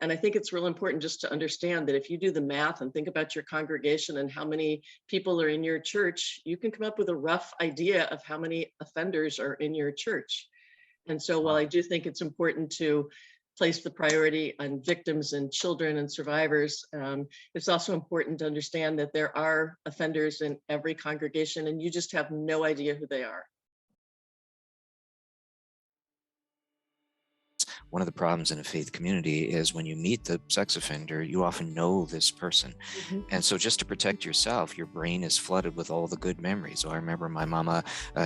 And I think it's real important just to understand that if you do the math and think about your congregation and how many people are in your church, you can come up with a rough idea of how many offenders are in your church. And so while I do think it's important to place the priority on victims and children and survivors, it's also important to understand that there are offenders in every congregation and you just have no idea who they are. One of the problems in a faith community is when you meet the sex offender, you often know this person. And so just to protect yourself, your brain is flooded with all the good memories. So I remember my mama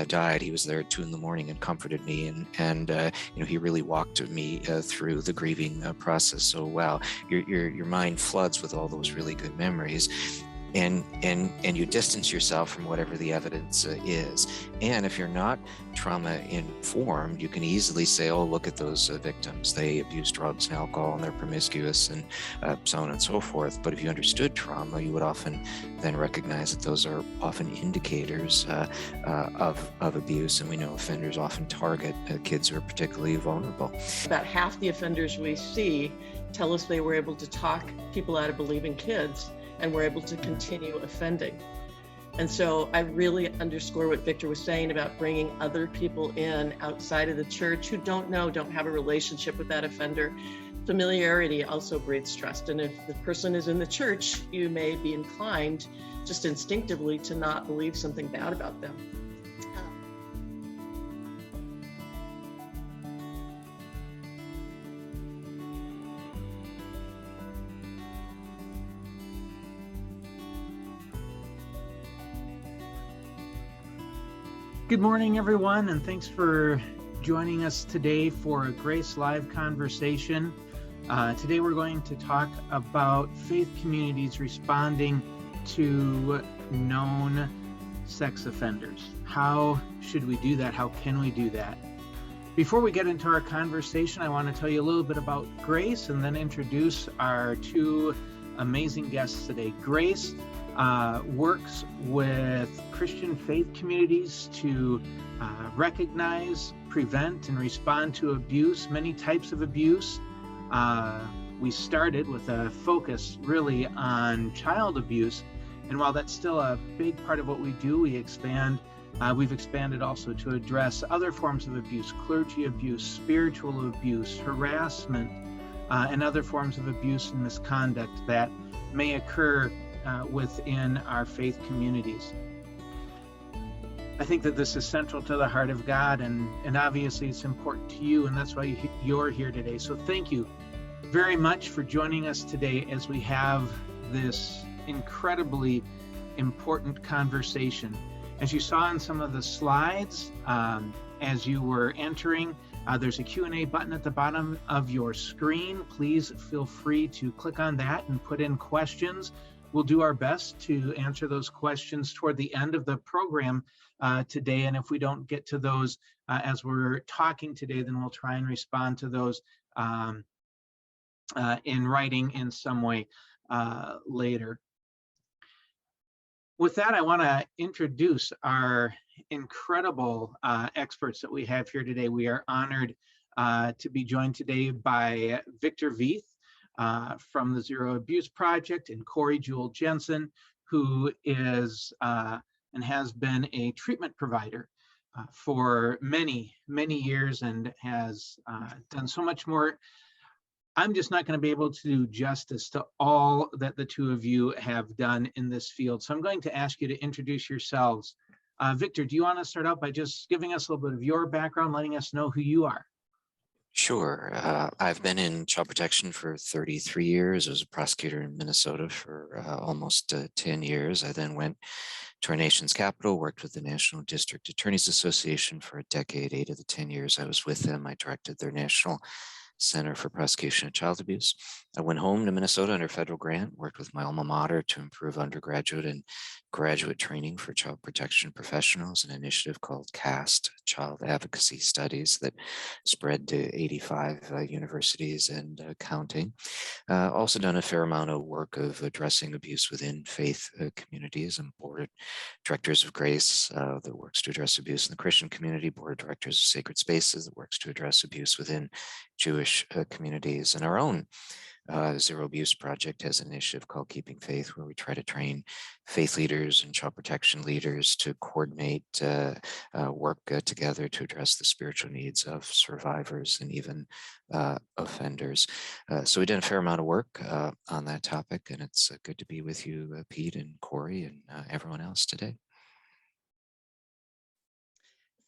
died. He was there at 2 a.m. and comforted me. And he really walked me through the grieving process so well. Your mind floods with all those really good memories. And you distance yourself from whatever the evidence is. And if you're not trauma informed, you can easily say, oh, look at those victims. They abuse drugs and alcohol and they're promiscuous and so on and so forth. But if you understood trauma, you would often then recognize that those are often indicators of abuse. And we know offenders often target kids who are particularly vulnerable. About half the offenders we see tell us they were able to talk people out of believing kids and were able to continue offending. And so I really underscore what Victor was saying about bringing other people in outside of the church who don't have a relationship with that offender. Familiarity also breeds trust. And if the person is in the church, you may be inclined just instinctively to not believe something bad about them. Good morning, everyone, and thanks for joining us today for a Grace Live conversation. Today we're going to talk about faith communities responding to known sex offenders. How should we do that? How can we do that? Before we get into our conversation, I want to tell you a little bit about Grace and then introduce our two amazing guests today. Grace works with Christian faith communities to recognize, prevent, and respond to abuse, many types of abuse. We started with a focus really on child abuse, and while that's still a big part of what we do, we've expanded also to address other forms of abuse, clergy abuse, spiritual abuse, harassment, and other forms of abuse and misconduct that may occur within our faith communities. I think that this is central to the heart of God, and obviously it's important to you, and that's why you're here today. So thank you very much for joining us today as we have this incredibly important conversation. As you saw in some of the slides, as you were entering, there's a Q&A button at the bottom of your screen. Please feel free to click on that and put in questions. We'll do our best to answer those questions toward the end of the program today. And if we don't get to those as we're talking today, then we'll try and respond to those in writing in some way later. With that, I want to introduce our incredible experts that we have here today. We are honored to be joined today by Victor Vieth, from the Zero Abuse Project, and Cory Jewell Jensen, who is and has been a treatment provider for many, many years and has done so much more. I'm just not going to be able to do justice to all that the two of you have done in this field. So I'm going to ask you to introduce yourselves. Victor, do you want to start out by just giving us a little bit of your background, letting us know who you are? Sure. I've been in child protection for 33 years. I was a prosecutor in Minnesota for almost 10 years. I then went to our nation's capital, worked with the National District Attorneys Association for a decade. 8 of the 10 years I was with them, I directed their National Center for Prosecution of Child Abuse. I went home to Minnesota under federal grant, worked with my alma mater to improve undergraduate and graduate training for child protection professionals, an initiative called CAST, Child Advocacy Studies, that spread to 85 universities and counting. Also done a fair amount of work of addressing abuse within faith communities. I'm board of directors of Grace that works to address abuse in the Christian community, board of directors of Sacred Spaces that works to address abuse within Jewish communities, and our own Zero Abuse Project has an initiative called Keeping Faith, where we try to train faith leaders and child protection leaders to coordinate work together to address the spiritual needs of survivors and even offenders. So we did a fair amount of work on that topic, and it's good to be with you, Pete and Cory and everyone else today.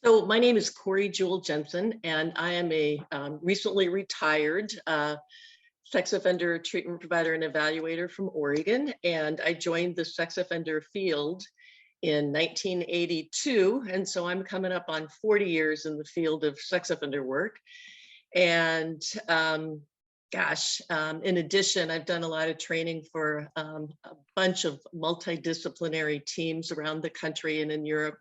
So my name is Cory Jewell Jensen, and I am a recently retired sex offender treatment provider and evaluator from Oregon. And I joined the sex offender field in 1982. And so I'm coming up on 40 years in the field of sex offender work. And in addition, I've done a lot of training for a bunch of multidisciplinary teams around the country and in Europe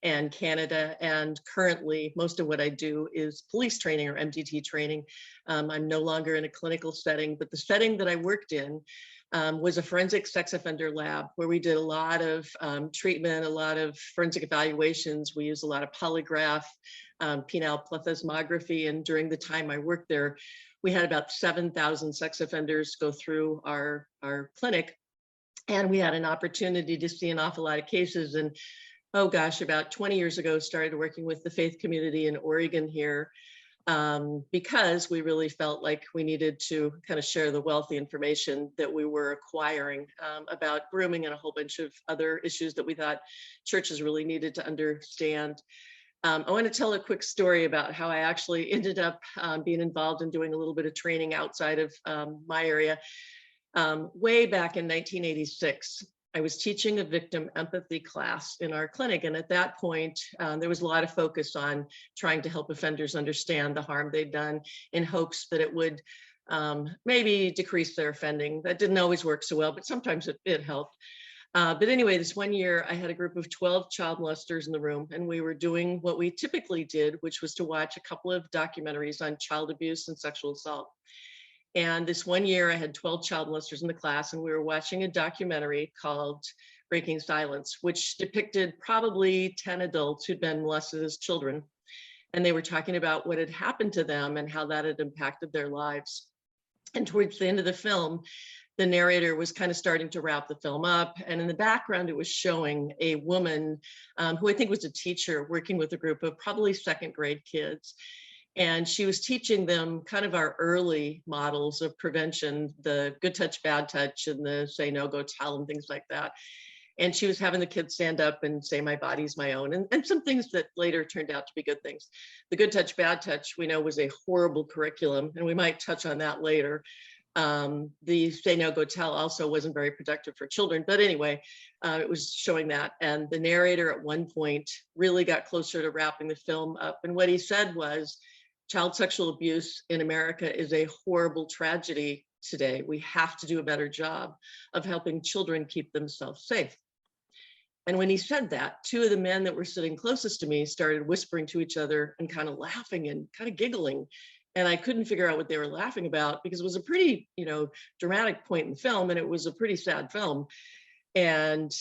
and Canada. And currently, most of what I do is police training or MDT training. I'm no longer in a clinical setting, but the setting that I worked in was a forensic sex offender lab where we did a lot of treatment, a lot of forensic evaluations. We used a lot of polygraph, penile plethysmography. And during the time I worked there, we had about 7,000 sex offenders go through our clinic. And we had an opportunity to see an awful lot of cases. And oh gosh, about 20 years ago, started working with the faith community in Oregon here because we really felt like we needed to kind of share the wealthy information that we were acquiring about grooming and a whole bunch of other issues that we thought churches really needed to understand. I want to tell a quick story about how I actually ended up being involved in doing a little bit of training outside of my area. Way back in 1986. I was teaching a victim empathy class in our clinic. And at that point, there was a lot of focus on trying to help offenders understand the harm they'd done in hopes that it would maybe decrease their offending. That didn't always work so well, but sometimes it helped. But anyway, this one year I had a group of 12 child molesters in the room, and we were doing what we typically did, which was to watch a couple of documentaries on child abuse and sexual assault. And this one year I had 12 child molesters in the class, and we were watching a documentary called Breaking Silence, which depicted probably 10 adults who'd been molested as children. And they were talking about what had happened to them and how that had impacted their lives. And towards the end of the film, the narrator was kind of starting to wrap the film up. And in the background, it was showing a woman who I think was a teacher working with a group of probably second grade kids. And she was teaching them kind of our early models of prevention, the good touch, bad touch, and the say no, go tell, and things like that. And she was having the kids stand up and say, my body's my own, and some things that later turned out to be good things. The good touch, bad touch, we know was a horrible curriculum, and we might touch on that later. The say no, go tell also wasn't very productive for children. But anyway, it was showing that. And the narrator at one point really got closer to wrapping the film up. And what he said was, child sexual abuse in America is a horrible tragedy today. We have to do a better job of helping children keep themselves safe. And when he said that, two of the men that were sitting closest to me started whispering to each other and kind of laughing and kind of giggling. And I couldn't figure out what they were laughing about because it was a pretty, dramatic point in the film, and it was a pretty sad film. And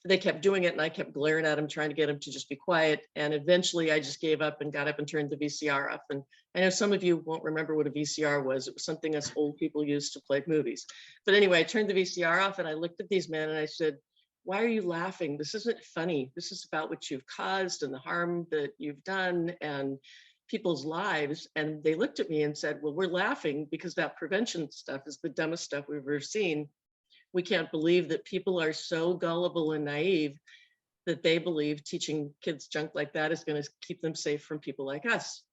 they kept doing it, and I kept glaring at him, trying to get him to just be quiet. And eventually I just gave up and got up and turned the VCR off. And I know some of you won't remember what a VCR was. It was something us old people used to play movies. But anyway, I turned the VCR off and I looked at these men and I said, why are you laughing? This isn't funny. This is about what you've caused and the harm that you've done and people's lives. And they looked at me and said, well, we're laughing because that prevention stuff is the dumbest stuff we've ever seen. We can't believe that people are so gullible and naive that they believe teaching kids junk like that is going to keep them safe from people like us.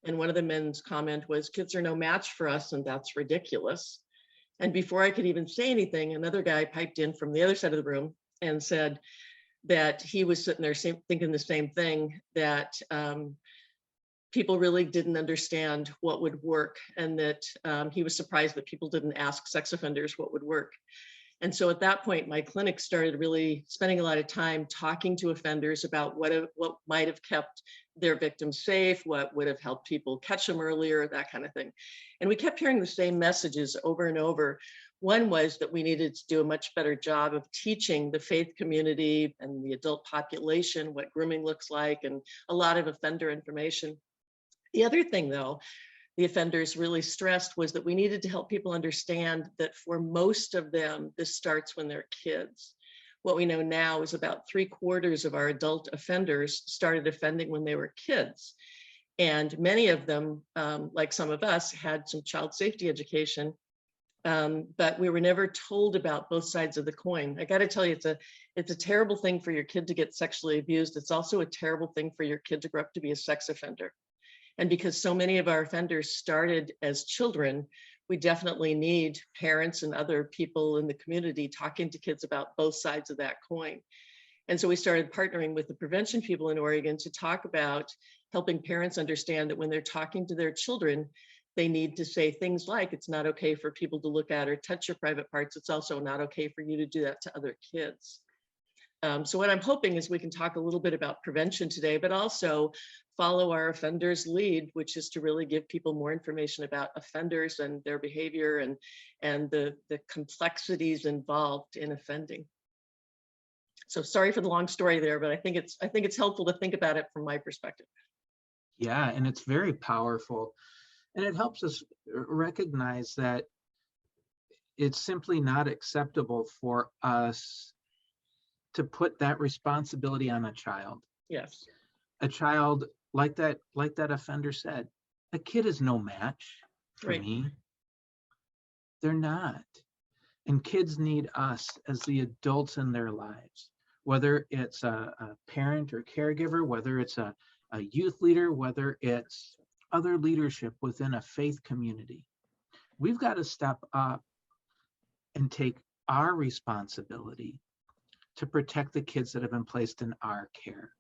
And one of the men's comment was, kids are no match for us, and that's ridiculous. And before I could even say anything, another guy piped in from the other side of the room and said that he was sitting there thinking the same thing, that people really didn't understand what would work, and that he was surprised that people didn't ask sex offenders what would work. And so at that point, my clinic started really spending a lot of time talking to offenders about what might have kept their victims safe, what would have helped people catch them earlier, that kind of thing. And we kept hearing the same messages over and over. One was that we needed to do a much better job of teaching the faith community and the adult population what grooming looks like, and a lot of offender information. The other thing, though, the offenders really stressed was that we needed to help people understand that for most of them, this starts when they're kids. What we know now is about 3/4 of our adult offenders started offending when they were kids. And many of them, like some of us, had some child safety education, but we were never told about both sides of the coin. I got to tell you, it's a terrible thing for your kid to get sexually abused. It's also a terrible thing for your kid to grow up to be a sex offender. And because so many of our offenders started as children, we definitely need parents and other people in the community talking to kids about both sides of that coin. And so we started partnering with the prevention people in Oregon to talk about helping parents understand that when they're talking to their children, they need to say things like, it's not okay for people to look at or touch your private parts. It's also not okay for you to do that to other kids. So what I'm hoping is we can talk a little bit about prevention today, but also follow our offenders lead, which is to really give people more information about offenders and their behavior and the complexities involved in offending. So sorry for the long story there, but I think it's helpful to think about it from my perspective. Yeah, and it's very powerful. And it helps us recognize that it's simply not acceptable for us to put that responsibility on a child. Yes. A child, like that offender said, a kid is no match for Right. me. They're not. And kids need us as the adults in their lives, whether it's a parent or caregiver, whether it's a youth leader, whether it's other leadership within a faith community. We've got to step up and take our responsibility to protect the kids that have been placed in our care.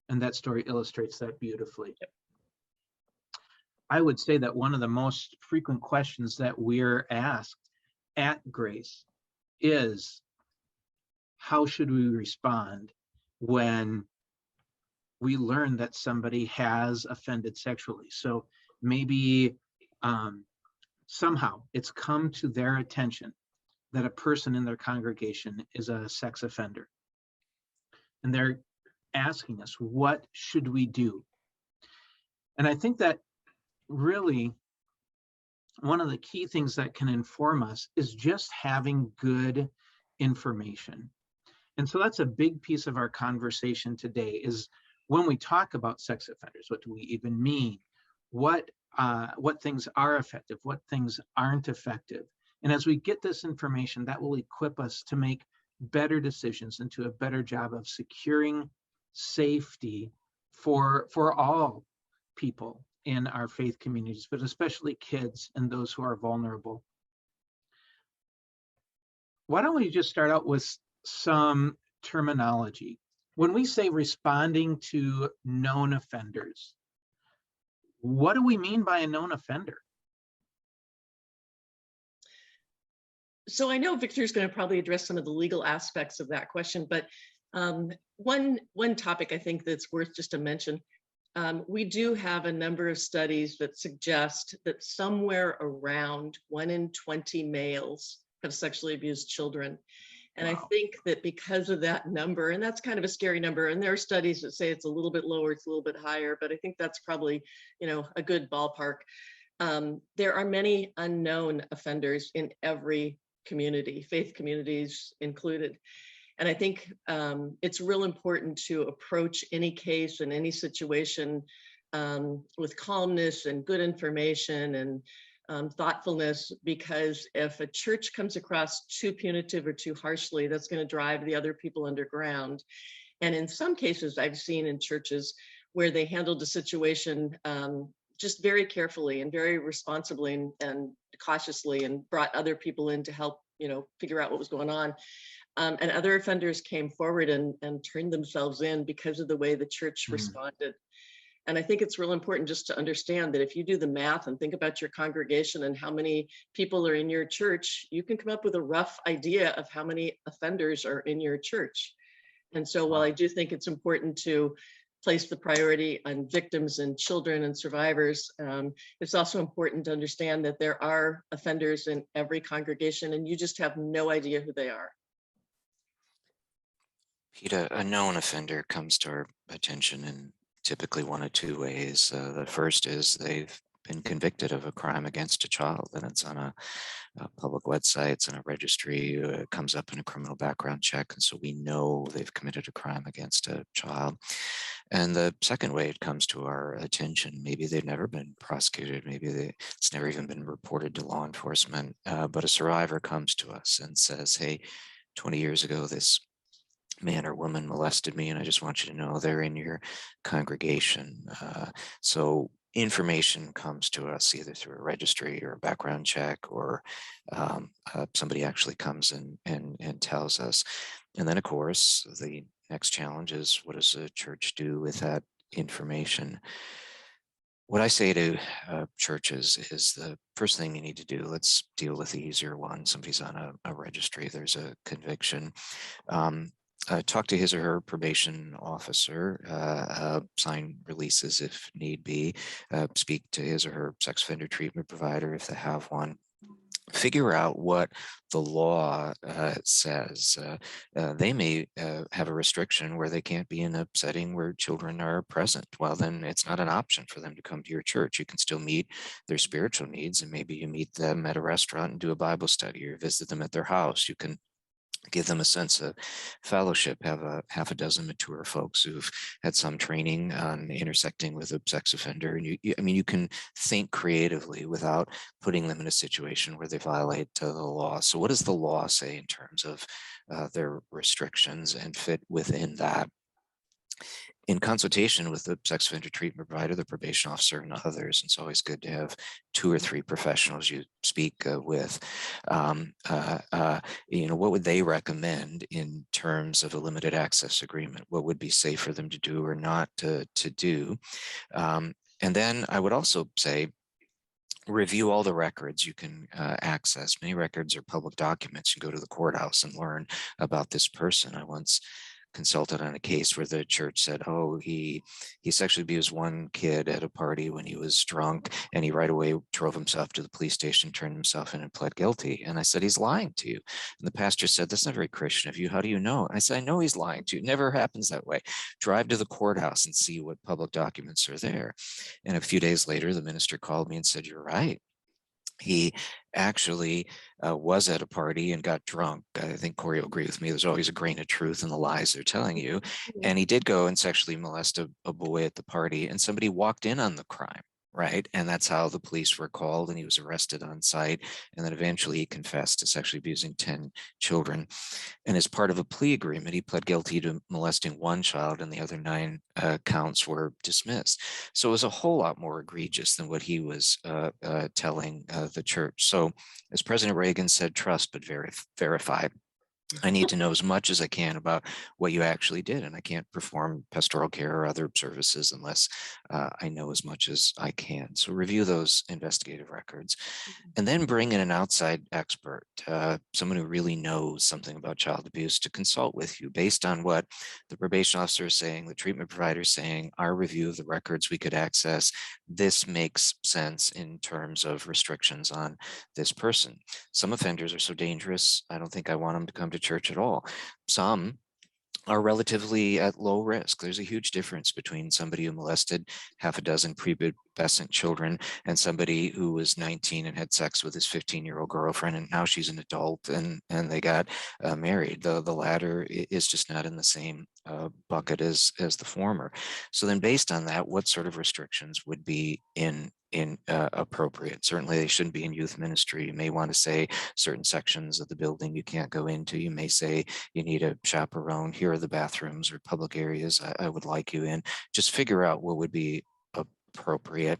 And that story illustrates that beautifully. Yep. I would say that one of the most frequent questions that we're asked at Grace is, how should we respond when we learn that somebody has offended sexually? So maybe somehow it's come to their attention that a person in their congregation is a sex offender. And they're asking us, what should we do? And I think that really one of the key things that can inform us is just having good information. And so that's a big piece of our conversation today, is when we talk about sex offenders, what do we even mean? What things are effective? What things aren't effective? And as we get this information, that will equip us to make better decisions and to a better job of securing safety for all people in our faith communities, but especially kids and those who are vulnerable. Why don't we just start out with some terminology? When we say responding to known offenders, what do we mean by a known offender? So I know Victor's going to probably address some of the legal aspects of that question, but one topic I think that's worth just to mention, we do have a number of studies that suggest that somewhere around 1 in 20 males have sexually abused children. And wow. I think that because of that number, and that's kind of a scary number, and there are studies that say it's a little bit lower, it's a little bit higher, but I think that's probably, a good ballpark. There are many unknown offenders in every community, faith communities included. And I think it's real important to approach any case and any situation with calmness and good information and thoughtfulness, because if a church comes across too punitive or too harshly, that's going to drive the other people underground. And in some cases I've seen in churches where they handled a situation just very carefully and very responsibly and cautiously, and brought other people in to help, figure out what was going on. And other offenders came forward and turned themselves in because of the way the church responded. And I think it's real important just to understand that if you do the math and think about your congregation and how many people are in your church, you can come up with a rough idea of how many offenders are in your church. And so while I do think it's important to place the priority on victims and children and survivors, it's also important to understand that there are offenders in every congregation and you just have no idea who they are. Pete, a known offender comes to our attention in typically one of two ways. The first is they've been convicted of a crime against a child, and it's on a public website, it's on a registry, it comes up in a criminal background check, and so we know they've committed a crime against a child. And the second way it comes to our attention, maybe they've never been prosecuted, maybe it's never even been reported to law enforcement, but a survivor comes to us and says, hey, 20 years ago, this man or woman molested me, and I just want you to know they're in your congregation. So information comes to us either through a registry or a background check, or somebody actually comes and tells us. And then, of course, the next challenge is, what does a church do with that information? What I say to churches is, the first thing you need to do, let's deal with the easier one. Somebody's on a registry, there's a conviction. Talk to his or her probation officer, sign releases if need be, speak to his or her sex offender treatment provider if they have one. Figure out what the law says. They may have a restriction where they can't be in a setting where children are present. Well, then it's not an option for them to come to your church. You can still meet their spiritual needs, and maybe you meet them at a restaurant and do a Bible study, or visit them at their house. You can give them a sense of fellowship, have a half a dozen mature folks who've had some training on intersecting with a sex offender. And you can think creatively without putting them in a situation where they violate the law. So what does the law say in terms of their restrictions, and fit within that? In consultation with the sex offender treatment provider, the probation officer, and others, it's always good to have 2 or 3 professionals you speak with. What would they recommend in terms of a limited access agreement? What would be safe for them to do or not to do? And then I would also say, review all the records you can access. Many records are public documents. You go to the courthouse and learn about this person. I once consulted on a case where the church said, oh, he sexually abused one kid at a party when he was drunk, and he right away drove himself to the police station, turned himself in, and pled guilty. And I said, he's lying to you. And the pastor said, that's not very Christian of you. How do you know? And I said, I know he's lying to you. It never happens that way. Drive to the courthouse and see what public documents are there. And a few days later, the minister called me and said, you're right. He actually was at a party and got drunk. I think Cory will agree with me. There's always a grain of truth in the lies they're telling you. And he did go and sexually molest a boy at the party, and somebody walked in on the crime, right? And that's how the police were called, and he was arrested on site. And then eventually he confessed to sexually abusing 10 children. And as part of a plea agreement, he pled guilty to molesting 1 child, and the other 9 counts were dismissed. So it was a whole lot more egregious than what he was telling the church. So as President Reagan said, trust but verify. I need to know as much as I can about what you actually did, and I can't perform pastoral care or other services unless I know as much as I can. So review those investigative records, and then bring in an outside expert, someone who really knows something about child abuse, to consult with you based on what the probation officer is saying, the treatment provider is saying, our review of the records we could access. This makes sense in terms of restrictions on this person. Some offenders are so dangerous, I don't think I want them to come to church at all. Some are relatively at low risk. There's a huge difference between somebody who molested half a dozen prepubescent children and somebody who was 19 and had sex with his 15-year-old girlfriend, and now she's an adult and they got married. The latter is just not in the same bucket as the former. So then, based on that, what sort of restrictions would be appropriate? Certainly they shouldn't be in youth ministry. You may want to say certain sections of the building you can't go into. You may say you need a chaperone. Here are the bathrooms or public areas I would like you in. Just figure out what would be appropriate.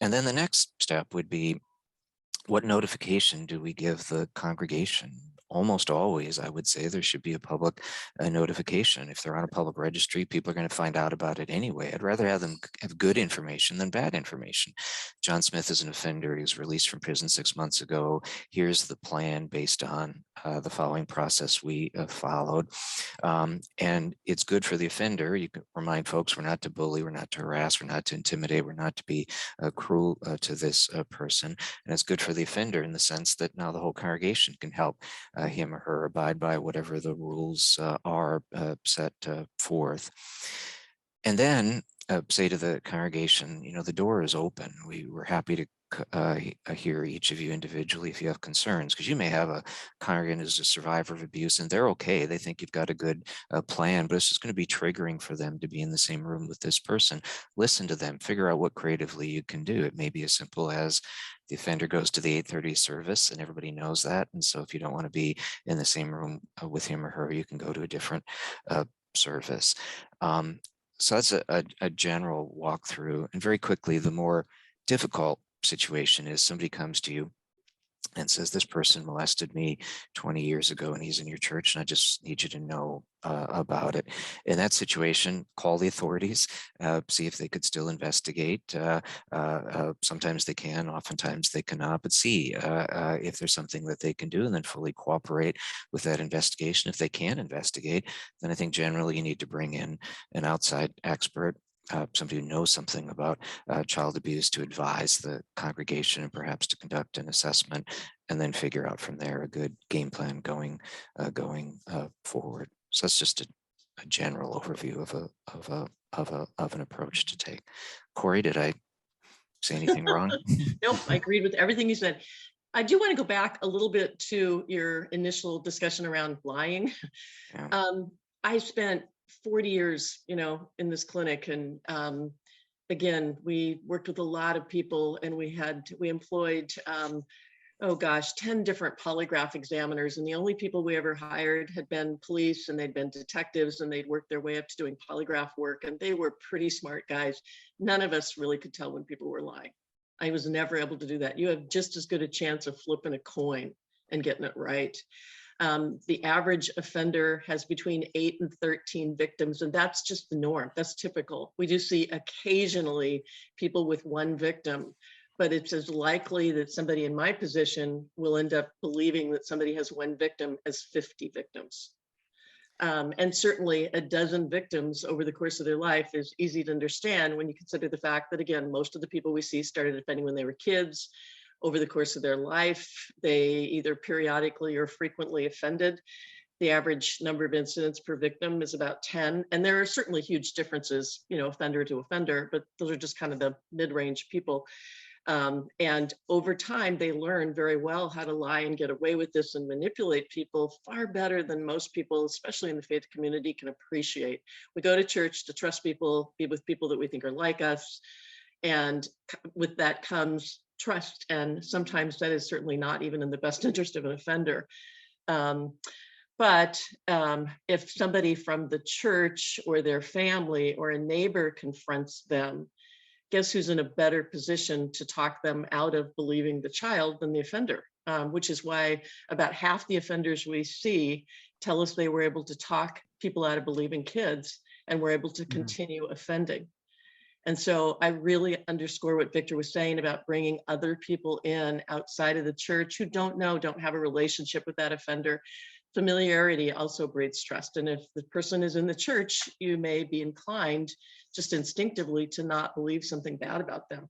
And then the next step would be, what notification do we give the congregation? Almost always, I would say, there should be a public notification. If they're on a public registry, people are going to find out about it anyway. I'd rather have them have good information than bad information. John Smith is an offender. He was released from prison 6 months ago. Here's the plan based on the following process we followed. And it's good for the offender. You can remind folks, we're not to bully, we're not to harass, we're not to intimidate, we're not to be cruel to this person. And it's good for the offender in the sense that now the whole congregation can help him or her abide by whatever the rules are set forth. And then say to the congregation, the door is open. We're happy to hear each of you individually if you have concerns, because you may have a congregant who's a survivor of abuse and they're okay. They think you've got a good plan, but it's just going to be triggering for them to be in the same room with this person. Listen to them, figure out what creatively you can do. It may be as simple as the offender goes to the 8:30 service and everybody knows that. And so if you don't want to be in the same room with him or her, you can go to a different service. So that's a general walkthrough. And very quickly, the more difficult situation is somebody comes to you and says, this person molested me 20 years ago and he's in your church and I just need you to know about it. In that situation, call the authorities, see if they could still investigate. Sometimes they can, oftentimes they cannot, but see if there's something that they can do and then fully cooperate with that investigation. If they can investigate, then I think generally you need to bring in an outside expert, somebody who knows something about child abuse, to advise the congregation and perhaps to conduct an assessment, and then figure out from there a good game plan going forward. So that's just a general overview of an approach to take. Cory, did I say anything wrong? Nope, I agreed with everything you said. I do want to go back a little bit to your initial discussion around lying. Yeah. I spent 40 years, in this clinic. And again, we worked with a lot of people and we employed, 10 different polygraph examiners. And the only people we ever hired had been police and they'd been detectives and they'd worked their way up to doing polygraph work. And they were pretty smart guys. None of us really could tell when people were lying. I was never able to do that. You have just as good a chance of flipping a coin and getting it right. The average offender has between 8 and 13 victims, and that's just the norm. That's typical. We do see occasionally people with one victim, but it's as likely that somebody in my position will end up believing that somebody has one victim as 50 victims. And certainly a dozen victims over the course of their life is easy to understand when you consider the fact that, again, most of the people we see started offending when they were kids. Over the course of their life, they either periodically or frequently offended. The average number of incidents per victim is about 10. And there are certainly huge differences, offender to offender, but those are just kind of the mid-range people. And over time, they learn very well how to lie and get away with this and manipulate people far better than most people, especially in the faith community, can appreciate. We go to church to trust people, be with people that we think are like us. And with that comes trust. And sometimes that is certainly not even in the best interest of an offender. But if somebody from the church or their family or a neighbor confronts them, guess who's in a better position to talk them out of believing the child than the offender, which is why about half the offenders we see tell us they were able to talk people out of believing kids and were able to continue offending. And so I really underscore what Victor was saying about bringing other people in outside of the church who don't have a relationship with that offender. Familiarity also breeds trust. And if the person is in the church, you may be inclined just instinctively to not believe something bad about them.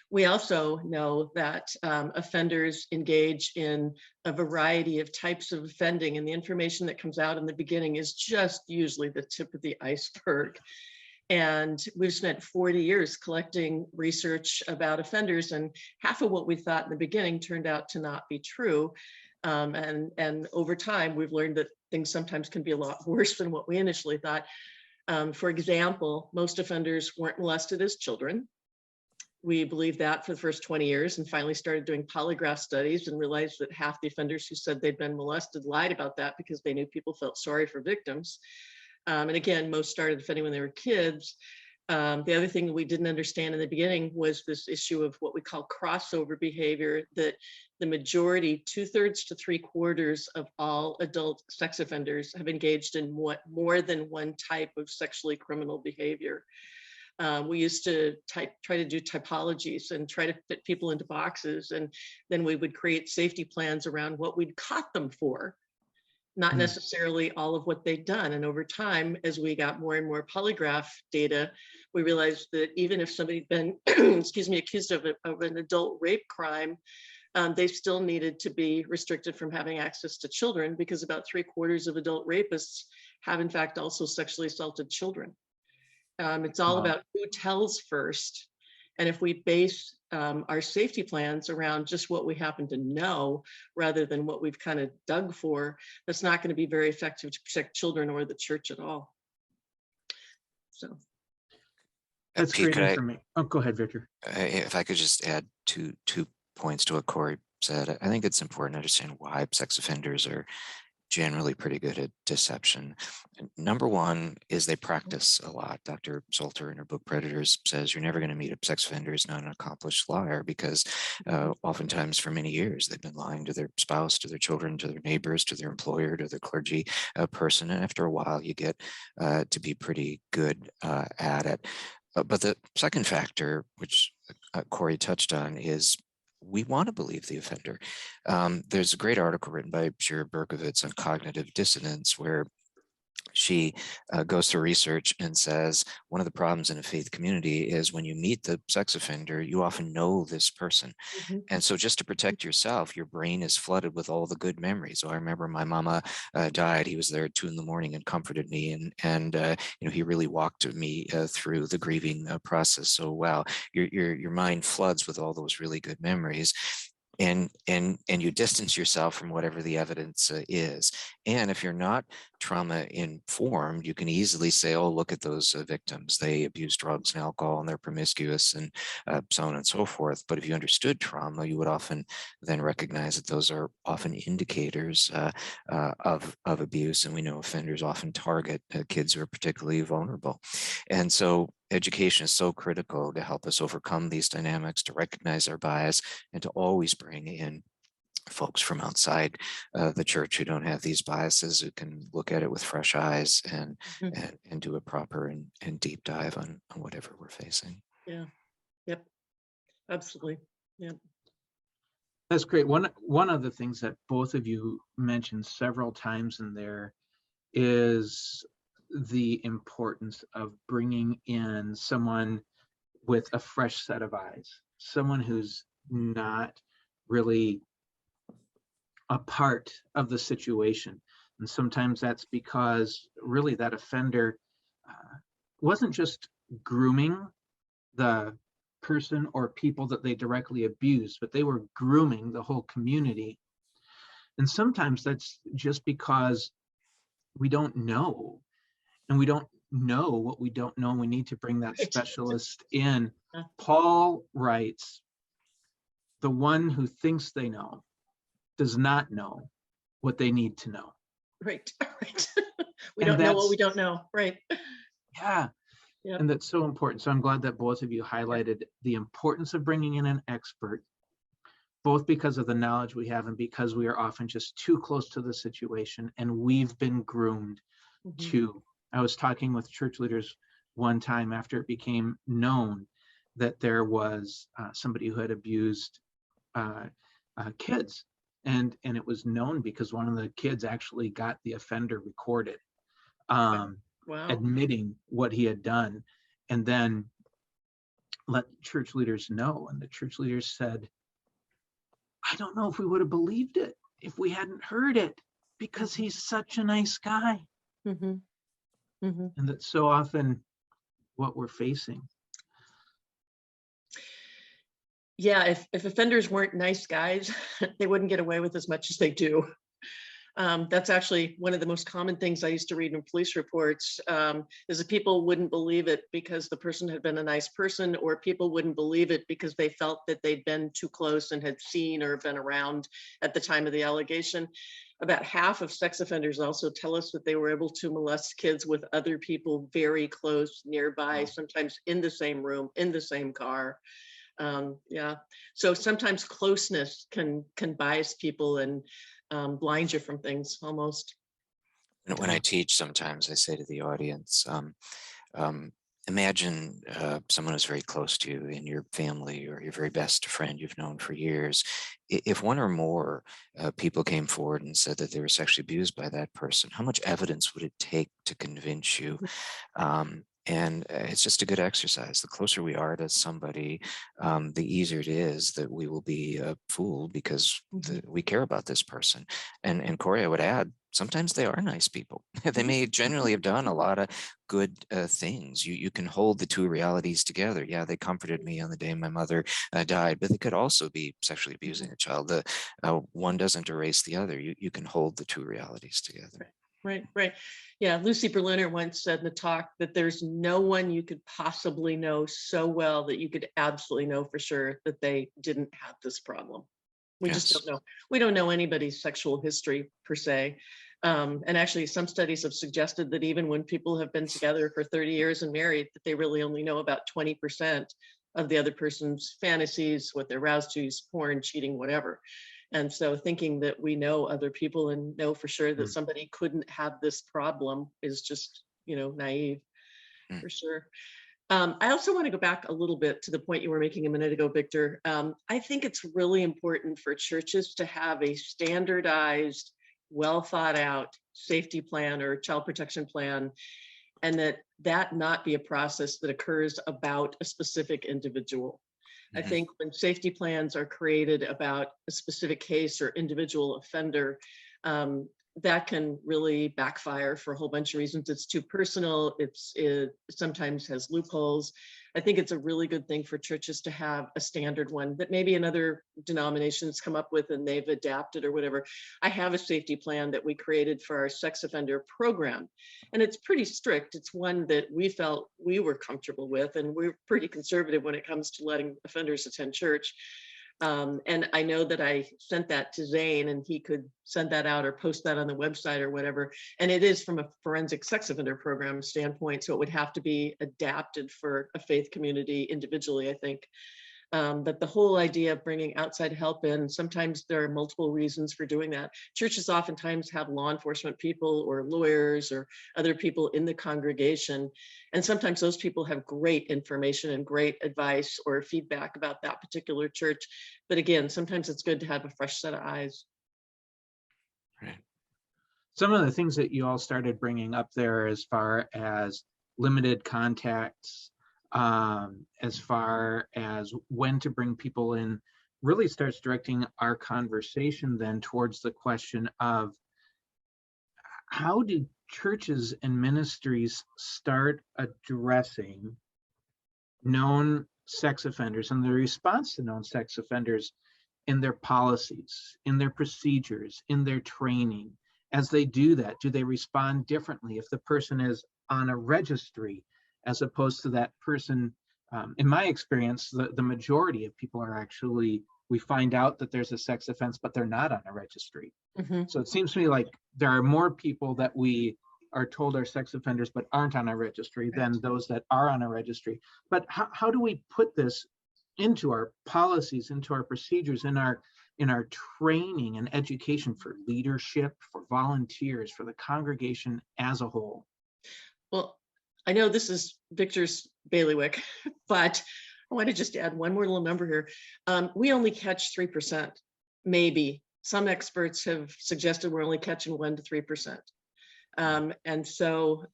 We also know that offenders engage in a variety of types of offending, and the information that comes out in the beginning is just usually the tip of the iceberg. And we've spent 40 years collecting research about offenders, and half of what we thought in the beginning turned out to not be true. And over time, we've learned that things sometimes can be a lot worse than what we initially thought. For example, most offenders weren't molested as children. We believed that for the first 20 years and finally started doing polygraph studies and realized that half the offenders who said they'd been molested lied about that because they knew people felt sorry for victims. And again, most started offending when they were kids. The other thing that we didn't understand in the beginning was this issue of what we call crossover behavior, that the majority, 2/3 to 3/4 of all adult sex offenders have engaged in more than one type of sexually criminal behavior. We used to try to do typologies and try to fit people into boxes. And then we would create safety plans around what we'd caught them for, not necessarily all of what they'd done. And over time, as we got more and more polygraph data, we realized that even if somebody'd been, accused of an adult rape crime, they still needed to be restricted from having access to children, because about 3/4 of adult rapists have in fact also sexually assaulted children. It's all Wow. about who tells first. And if we base our safety plans around just what we happen to know rather than what we've kind of dug for, that's not going to be very effective to protect children or the church at all. So That's Pete, great information. Oh, go ahead, Victor. if I could just add two points to what Cory said. I think it's important to understand why sex offenders are generally pretty good at deception. Number one is they practice a lot. Dr. Salter in her book Predators says you're never going to meet a sex offender who's not an accomplished liar, because oftentimes for many years they've been lying to their spouse, to their children, to their neighbors, to their employer, to their clergy person. And after a while you get to be pretty good at it. But the second factor, which Cory touched on, is we want to believe the offender. There's a great article written by Shira Berkovitz on cognitive dissonance, where she goes through research and says one of the problems in a faith community is when you meet the sex offender, you often know this person. And so just to protect yourself, your brain is flooded with all the good memories. So I remember my mama died. He was there at 2 a.m. and comforted me. And he really walked me through the grieving process so well. Your mind floods with all those really good memories. And you distance yourself from whatever the evidence is. And if you're not trauma informed, you can easily say, oh, look at those victims. They abuse drugs and alcohol and they're promiscuous and so on and so forth. But if you understood trauma, you would often then recognize that those are often indicators of abuse. And we know offenders often target kids who are particularly vulnerable. And so education is so critical to help us overcome these dynamics, to recognize our bias, and to always bring in folks from outside the church who don't have these biases, who can look at it with fresh eyes and do a proper and deep dive on whatever we're facing. Yeah. Yep. Absolutely. Yeah. That's great. One of the things that both of you mentioned several times in there is the importance of bringing in someone with a fresh set of eyes, someone who's not really a part of the situation. And sometimes that's because really that offender wasn't just grooming the person or people that they directly abused, but they were grooming the whole community. And sometimes that's just because we don't know, and we don't know what we don't know. We need to bring that specialist in. Paul writes, the one who thinks they know does not know what they need to know. Right. We don't know what we don't know. Right. Yeah. Yep. And that's so important. So I'm glad that both of you highlighted the importance of bringing in an expert, both because of the knowledge we have and because we are often just too close to the situation and we've been groomed to. I was talking with church leaders one time after it became known that there was somebody who had abused kids. And it was known because one of the kids actually got the offender recorded, admitting what he had done, and then let church leaders know. And the church leaders said, I don't know if we would have believed it if we hadn't heard it, because he's such a nice guy. And that's so often what we're facing. Yeah, if offenders weren't nice guys, they wouldn't get away with as much as they do. That's actually one of the most common things I used to read in police reports, is that people wouldn't believe it because the person had been a nice person, or people wouldn't believe it because they felt that they'd been too close and had seen or been around at the time of the allegation. About half of sex offenders also tell us that they were able to molest kids with other people very close nearby, sometimes in the same room, in the same car. Yeah, so sometimes closeness can bias people and blind you from things almost. When I teach, sometimes I say to the audience, imagine someone who's very close to you in your family or your very best friend you've known for years. If one or more people came forward and said that they were sexually abused by that person, how much evidence would it take to convince you? And it's just a good exercise. The closer we are to somebody, the easier it is that we will be fooled because we care about this person. And Cory, I would add sometimes they are nice people. They may generally have done a lot of good things. You can hold the two realities together. Yeah, they comforted me on the day my mother died, but they could also be sexually abusing a child. One doesn't erase the other. You can hold the two realities together. Right, right. Yeah, Lucy Berliner once said in the talk that there's no one you could possibly know so well that you could absolutely know for sure that they didn't have this problem. We just don't know. We don't know anybody's sexual history per se. And actually, some studies have suggested that even when people have been together for 30 years and married, that they really only know about 20% of the other person's fantasies, what they're aroused to, porn, cheating, whatever. And so thinking that we know other people and know for sure that somebody couldn't have this problem is just, naive, for sure. I also want to go back a little bit to the point you were making a minute ago, Victor. I think it's really important for churches to have a standardized, well thought out safety plan or child protection plan, and that not be a process that occurs about a specific individual. I think when safety plans are created about a specific case or individual offender, that can really backfire for a whole bunch of reasons. It's too personal. It sometimes has loopholes. I think it's a really good thing for churches to have a standard one that maybe another denominations come up with and they've adapted or whatever. I have a safety plan that we created for our sex offender program, and it's pretty strict. It's one that we felt we were comfortable with, and we're pretty conservative when it comes to letting offenders attend church. And I know that I sent that to Zane, and he could send that out or post that on the website or whatever. And it is from a forensic sex offender program standpoint, so it would have to be adapted for a faith community individually, I think. But the whole idea of bringing outside help in, sometimes there are multiple reasons for doing that. Churches oftentimes have law enforcement people or lawyers or other people in the congregation. And sometimes those people have great information and great advice or feedback about that particular church. But again, sometimes it's good to have a fresh set of eyes. Right. Some of the things that you all started bringing up there as far as limited contacts, as far as when to bring people in, really starts directing our conversation then towards the question of how do churches and ministries start addressing known sex offenders and the response to known sex offenders in their policies, in their procedures, in their training. As they do that, do they respond differently if the person is on a registry as opposed to that person? In my experience, the majority of people are actually, we find out that there's a sex offense, but they're not on a registry. So it seems to me like there are more people that we are told are sex offenders but aren't on a registry than those that are on a registry. But how do we put this into our policies, into our procedures, in our training and education for leadership, for volunteers, for the congregation as a whole? Well, I know this is Victor's bailiwick, but I want to just add one more little number here. We only catch 3%, maybe. Some experts have suggested we're only catching 1 to 3%. And so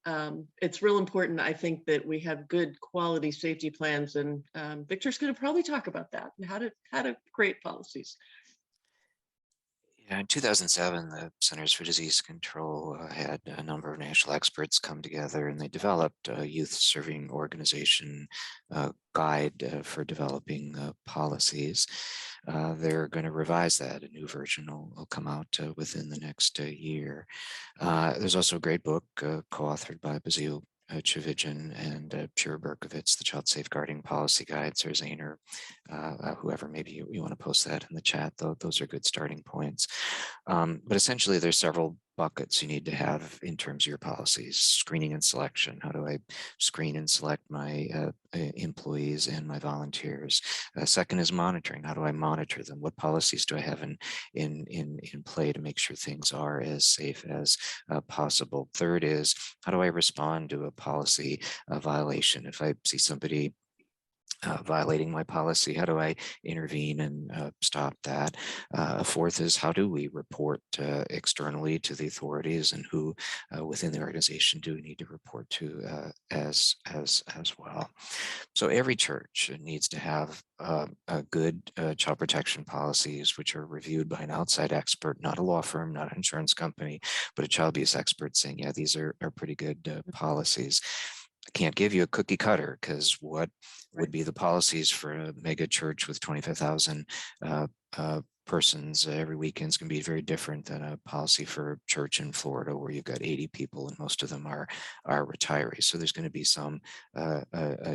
it's real important, I think, that we have good quality safety plans, and Victor's going to probably talk about that and how to create policies. Yeah, in 2007, the Centers for Disease Control had a number of national experts come together, and they developed a youth serving organization guide for developing policies. They're going to revise that. A new version will come out within the next year. There's also a great book co-authored by Bazil Chivijan and Pure Berkovitz, the Child Safeguarding Policy Guide. There's Zane or whoever, maybe you want to post that in the chat, though. Those are good starting points. But essentially, there's several buckets you need to have in terms of your policies. Screening and selection. How do I screen and select my employees and my volunteers? Second is monitoring. How do I monitor them? What policies do I have in play to make sure things are as safe as possible? Third is, how do I respond to a policy violation? If I see somebody violating my policy? How do I intervene and stop that? A fourth is, how do we report externally to the authorities, and who within the organization do we need to report to as well? So every church needs to have a good child protection policies, which are reviewed by an outside expert, not a law firm, not an insurance company, but a child abuse expert saying, yeah, these are pretty good policies. I can't give you a cookie cutter, because what would be the policies for a mega church with 25,000 persons every weekend is going to be very different than a policy for a church in Florida where you've got 80 people and most of them are retirees. So there's going to be some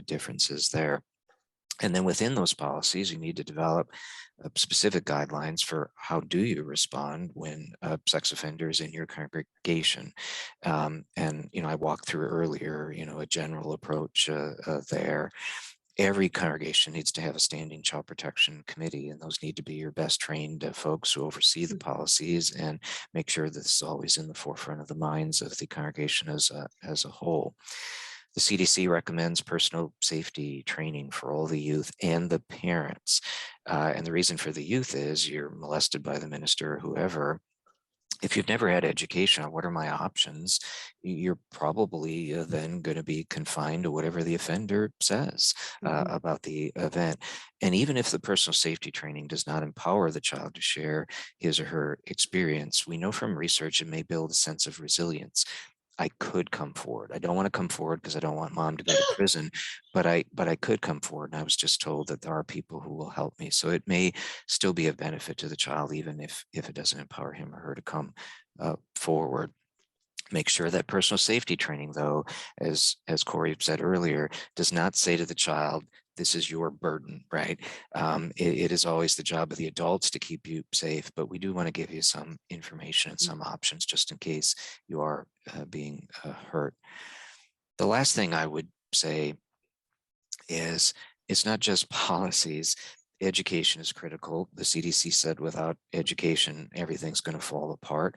differences there. And then within those policies, you need to develop specific guidelines for how do you respond when sex offenders in your congregation. And, I walked through earlier, a general approach there. Every congregation needs to have a standing child protection committee, and those need to be your best trained folks who oversee the policies and make sure that this is always in the forefront of the minds of the congregation as a whole. The CDC recommends personal safety training for all the youth and the parents. And the reason for the youth is you're molested by the minister or whoever. If you've never had education on what are my options, you're probably then going to be confined to whatever the offender says about the event. And even if the personal safety training does not empower the child to share his or her experience, we know from research it may build a sense of resilience. I could come forward. I don't want to come forward because I don't want mom to go to prison, but I could come forward. And I was just told that there are people who will help me. So it may still be of benefit to the child, even if it doesn't empower him or her to come forward. Make sure that personal safety training, though, as Cory said earlier, does not say to the child, this is your burden, right? It is always the job of the adults to keep you safe, but we do want to give you some information and some options just in case you are being hurt. The last thing I would say is it's not just policies. Education is critical. The CDC said without education, everything's going to fall apart.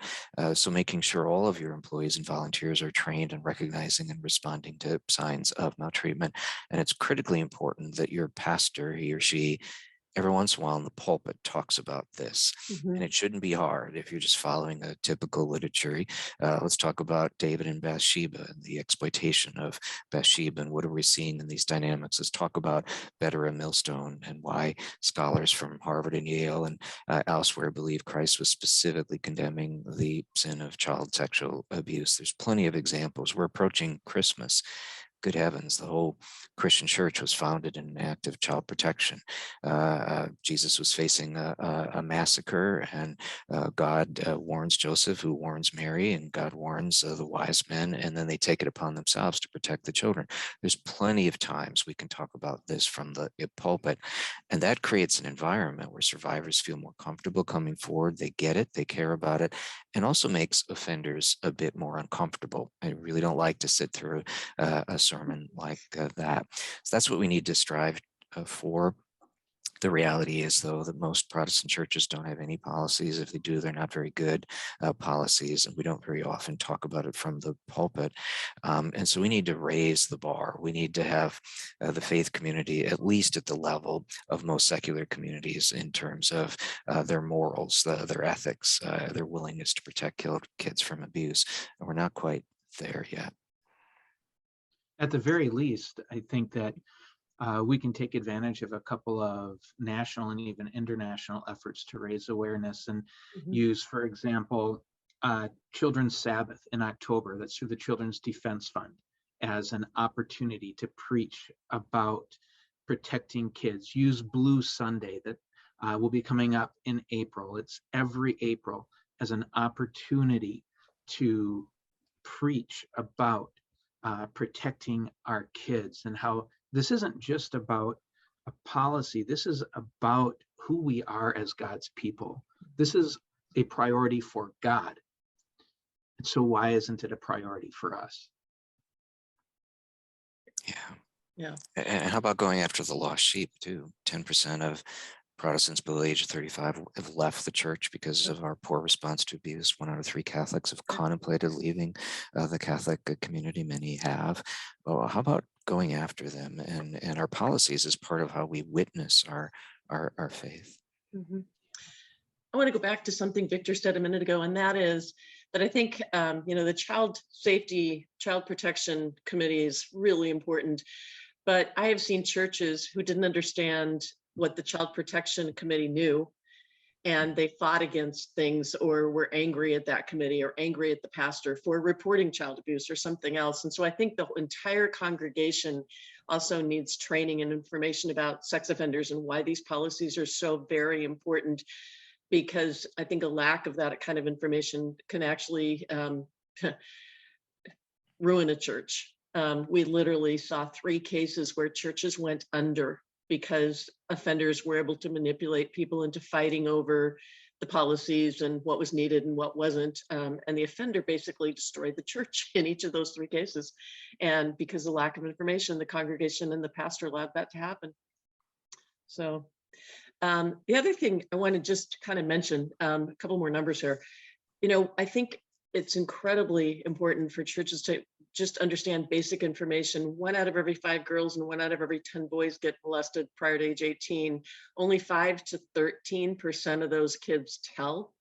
So making sure all of your employees and volunteers are trained in recognizing and responding to signs of maltreatment. And it's critically important that your pastor, he or she, every once in a while in the pulpit talks about this. And it shouldn't be hard if you're just following a typical literature. Let's talk about David and Bathsheba and the exploitation of Bathsheba and what are we seeing in these dynamics. Let's talk about Better and Millstone and why scholars from Harvard and Yale and elsewhere believe Christ was specifically condemning the sin of child sexual abuse. There's plenty of examples. We're approaching Christmas. Good heavens, the whole Christian church was founded in an act of child protection. Jesus was facing a massacre, and God warns Joseph, who warns Mary, and God warns the wise men, and then they take it upon themselves to protect the children. There's plenty of times we can talk about this from the pulpit, and that creates an environment where survivors feel more comfortable coming forward. They get it, they care about it, and also makes offenders a bit more uncomfortable. I really don't like to sit through a sermon like that. So that's what we need to strive for. The reality is, though, that most Protestant churches don't have any policies. If they do, they're not very good policies, and we don't very often talk about it from the pulpit. And so we need to raise the bar. We need to have the faith community at least at the level of most secular communities in terms of their morals, their ethics, their willingness to protect kids from abuse. And we're not quite there yet. At the very least, I think that we can take advantage of a couple of national and even international efforts to raise awareness and use, for example, Children's Sabbath in October, that's through the Children's Defense Fund, as an opportunity to preach about protecting kids. Use Blue Sunday that will be coming up in April. It's every April as an opportunity to preach about protecting our kids, and how this isn't just about a policy. This is about who we are as God's people. This is a priority for God. And so why isn't it a priority for us? Yeah. And how about going after the lost sheep too? 10% of Protestants below the age of 35 have left the church because of our poor response to abuse. 1 out of 3 Catholics have contemplated leaving the Catholic community. Many have. Well, how about going after them and our policies as part of how we witness our faith? Mm-hmm. I want to go back to something Victor said a minute ago, and that is that I think, the child safety, child protection committee is really important. But I have seen churches who didn't understand what the child protection committee knew, and they fought against things or were angry at that committee or angry at the pastor for reporting child abuse or something else. And so I think the entire congregation also needs training and information about sex offenders and why these policies are so very important, because I think a lack of that kind of information can actually ruin a church. We literally saw 3 cases where churches went under because offenders were able to manipulate people into fighting over the policies and what was needed and what wasn't. And the offender basically destroyed the church in each of those 3 cases. And because of lack of information, the congregation and the pastor allowed that to happen. So the other thing I want to just kind of mention, a couple more numbers here. I think it's incredibly important for churches to just understand basic information. 1 out of every 5 girls and 1 out of every 10 boys get molested prior to age 18. Only 5 to 13% of those kids tell,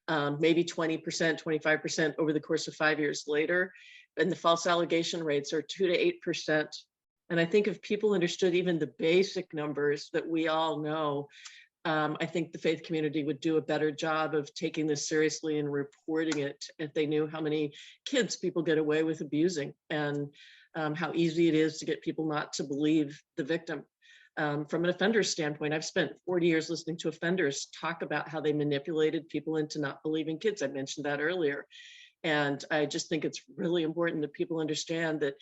maybe 20%, 25% over the course of 5 years later. And the false allegation rates are 2 to 8%. And I think if people understood even the basic numbers that we all know, I think the faith community would do a better job of taking this seriously and reporting it if they knew how many kids people get away with abusing, and how easy it is to get people not to believe the victim. From an offender standpoint, I've spent 40 years listening to offenders talk about how they manipulated people into not believing kids. I mentioned that earlier. And I just think it's really important that people understand that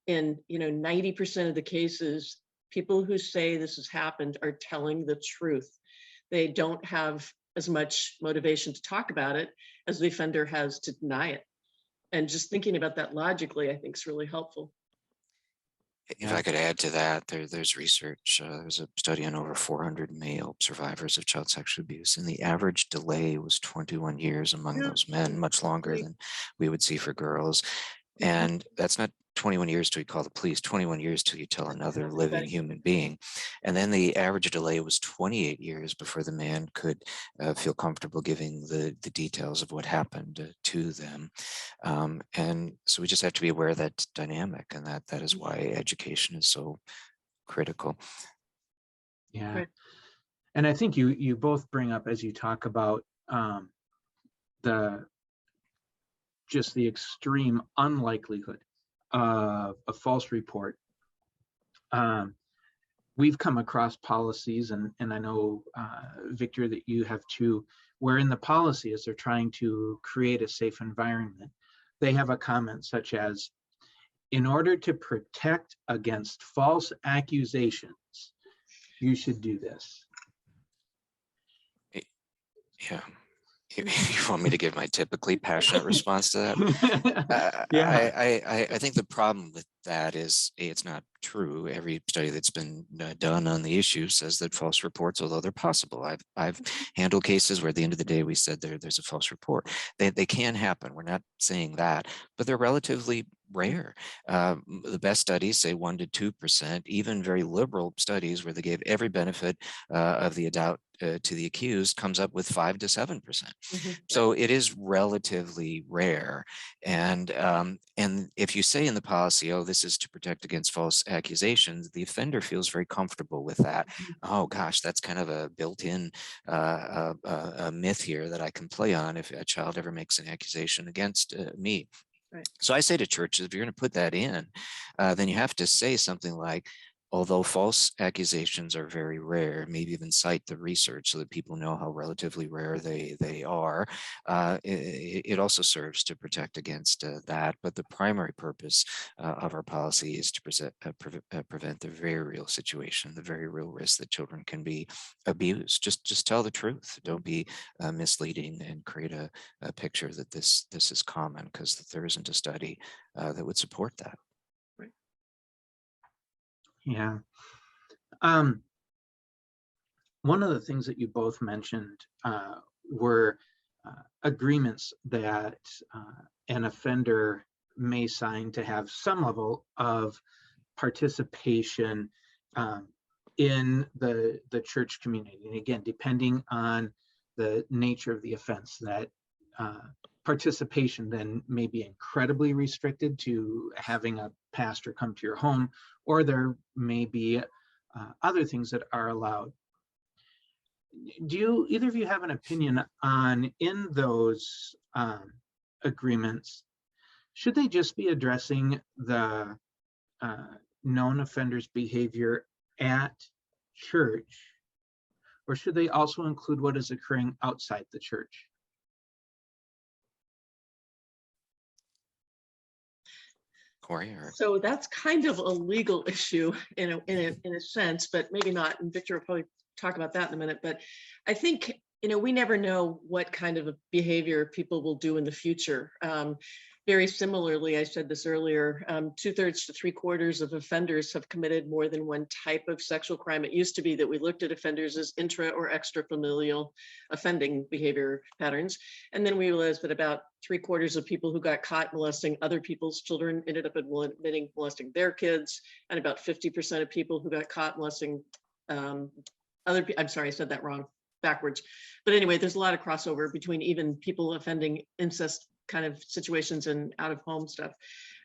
in 90% of the cases, people who say this has happened are telling the truth. They don't have as much motivation to talk about it as the offender has to deny it. And just thinking about that logically, I think is really helpful. If I could add to that, there's research. There's a study on over 400 male survivors of child sexual abuse, and the average delay was 21 years among those men, much longer than we would see for girls. And that's not 21 years till you call the police, 21 years till you tell another living human being. And then the average delay was 28 years before the man could feel comfortable giving the details of what happened to them. And so we just have to be aware of that dynamic, and that is why education is so critical. Yeah. Right. And I think you both bring up, as you talk about the extreme unlikelihood of a false report. We've come across policies, and I know, Victor, that you have too, where in the policy, as they're trying to create a safe environment, they have a comment such as, in order to protect against false accusations, you should do this. Yeah. You want me to give my typically passionate response to that? Yeah. I think the problem with that is, it's not true. Every study that's been done on the issue says that false reports, although they're possible. I've handled cases where at the end of the day we said there's a false report. They can happen. We're not saying that, but they're relatively rare. The best studies say 1 to 2%, even very liberal studies where they gave every benefit of the doubt to the accused comes up with 5 to 7%. Mm-hmm. So it is relatively rare. And if you say in the policy, oh, this is to protect against false accusations, the offender feels very comfortable with that. Mm-hmm. Oh gosh, that's kind of a built-in a myth here that I can play on if a child ever makes an accusation against me. Right. So I say to churches, if you're going to put that in, then you have to say something like, although false accusations are very rare, maybe even cite the research so that people know how relatively rare they are. It also serves to protect against that. But the primary purpose of our policy is to prevent the very real situation, the very real risk that children can be abused. Just tell the truth. Don't be misleading and create a picture that this is common, because there isn't a study that would support that. Yeah. One of the things that you both mentioned were agreements that an offender may sign to have some level of participation in the church community. And again, depending on the nature of the offense, that participation then may be incredibly restricted to having a pastor come to your home, or there may be other things that are allowed. Do either of you have an opinion on, in those agreements, should they just be addressing the known offender's behavior at church, or should they also include what is occurring outside the church? Cory, or So that's kind of a legal issue in a sense, but maybe not. And Victor will probably talk about that in a minute. But I think, we never know what kind of a behavior people will do in the future. Very similarly, I said this earlier, 2/3 to 3/4 of offenders have committed more than one type of sexual crime. It used to be that we looked at offenders as intra or extrafamilial offending behavior patterns. And then we realized that about 3/4 of people who got caught molesting other people's children ended up admitting molesting their kids. And about 50% of people who got caught molesting I'm sorry, I said that wrong, backwards. But anyway, there's a lot of crossover between even people offending incest kind of situations and out of home stuff.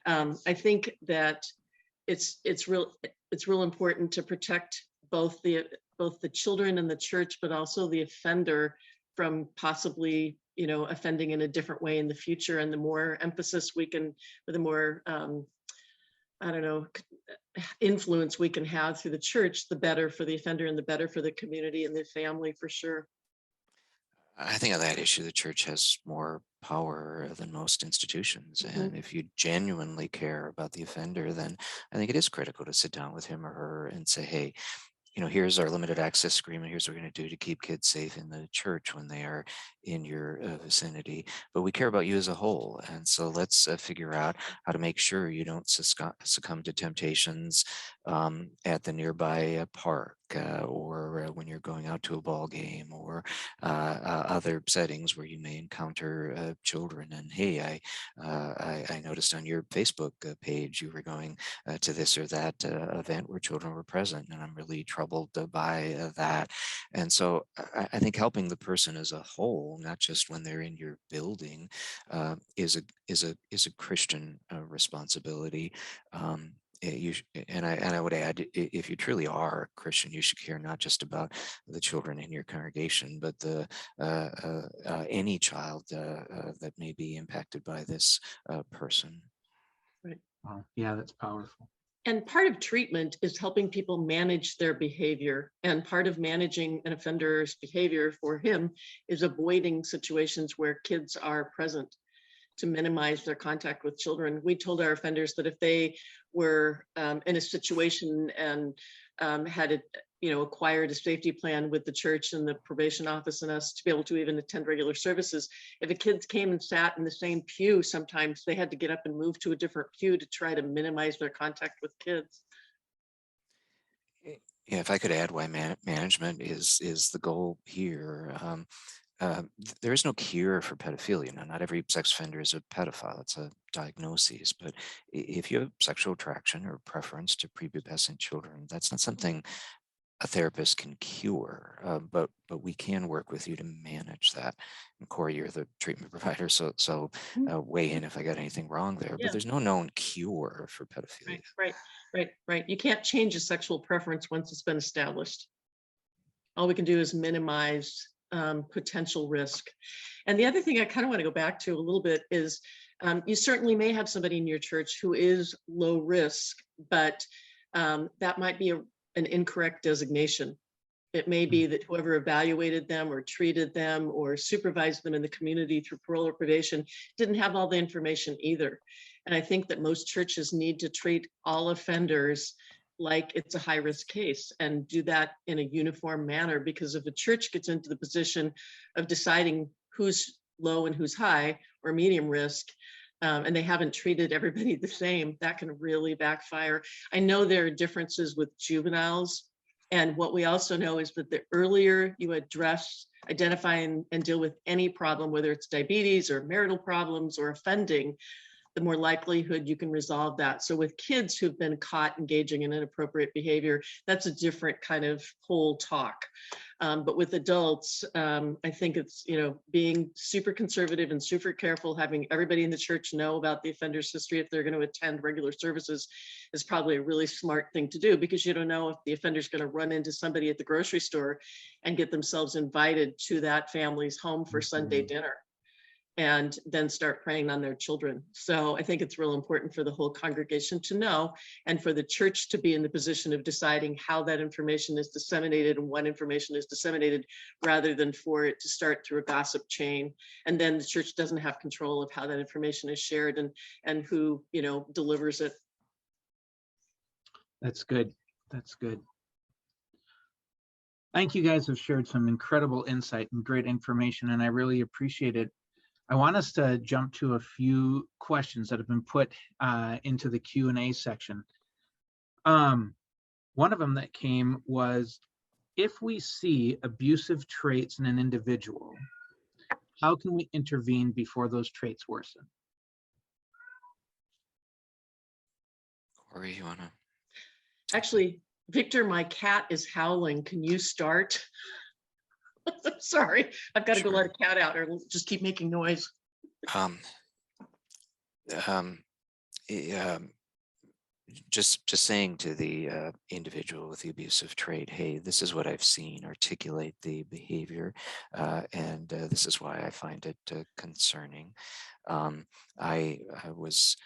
I think that it's real important to protect both the children and the church, but also the offender from possibly offending in a different way in the future. And the more emphasis we can, or the more influence we can have through the church, the better for the offender and the better for the community and the family, for sure. I think on that issue, the church has more power than most institutions. And if you genuinely care about the offender, then I think it is critical to sit down with him or her and say, hey, here's our limited access agreement. Here's what we're going to do to keep kids safe in the church when they are in your vicinity. But we care about you as a whole. And so let's figure out how to make sure you don't succumb to temptations at the nearby park or when you're going out to a ball game or other settings where you may encounter children. And hey, I noticed on your Facebook page you were going to this or that event where children were present, and I'm really troubled by that. And so I think helping the person as a whole, not just when they're in your building, is a Christian responsibility. I would add, if you truly are a Christian, you should care not just about the children in your congregation, but any child that may be impacted by this person. Right. Wow. Yeah, that's powerful. And part of treatment is helping people manage their behavior. And part of managing an offender's behavior for him is avoiding situations where kids are present, to minimize their contact with children. We told our offenders that if they were in a situation and had acquired a safety plan with the church and the probation office and us to be able to even attend regular services, if the kids came and sat in the same pew, sometimes they had to get up and move to a different pew to try to minimize their contact with kids. Yeah, if I could add why management is the goal here. There is no cure for pedophilia. Now, not every sex offender is a pedophile. It's a diagnosis. But if you have sexual attraction or preference to prepubescent children, that's not something a therapist can cure. But we can work with you to manage that. And Cory, you're the treatment provider, so weigh in if I got anything wrong there. Yeah. But there's no known cure for pedophilia. Right. You can't change a sexual preference once it's been established. All we can do is minimize potential risk. And the other thing I kind of want to go back to a little bit is you certainly may have somebody in your church who is low risk, but that might be an incorrect designation. It may be that whoever evaluated them or treated them or supervised them in the community through parole or probation didn't have all the information either. And I think that most churches need to treat all offenders like it's a high risk case and do that in a uniform manner, because if a church gets into the position of deciding who's low and who's high or medium risk, and they haven't treated everybody the same, that can really backfire. I know there are differences with juveniles And what we also know is that the earlier you address, identify, and deal with any problem, whether it's diabetes or marital problems or offending, the more likelihood you can resolve that. So with kids who've been caught engaging in inappropriate behavior, that's a different kind of whole talk. But with adults, I think it's, being super conservative and super careful, having everybody in the church know about the offender's history if they're going to attend regular services is probably a really smart thing to do, because you don't know if the offender's going to run into somebody at the grocery store and get themselves invited to that family's home for Sunday dinner, and then start preying on their children. So I think it's real important for the whole congregation to know, and for the church to be in the position of deciding how that information is disseminated and what information is disseminated, rather than for it to start through a gossip chain. And then the church doesn't have control of how that information is shared and who, delivers it. That's good. That's good. I think you guys have shared some incredible insight and great information, and I really appreciate it. I want us to jump to a few questions that have been put into the Q&A section. One of them that came was, if we see abusive traits in an individual, how can we intervene before those traits worsen? Cory, you want to? Actually, Victor, my cat is howling. Can you start? I'm sorry, I've got to go let a cat out, or it'll just keep making noise. Just saying to the individual with the abusive trait, hey, this is what I've seen, articulate the behavior, and this is why I find it concerning. I was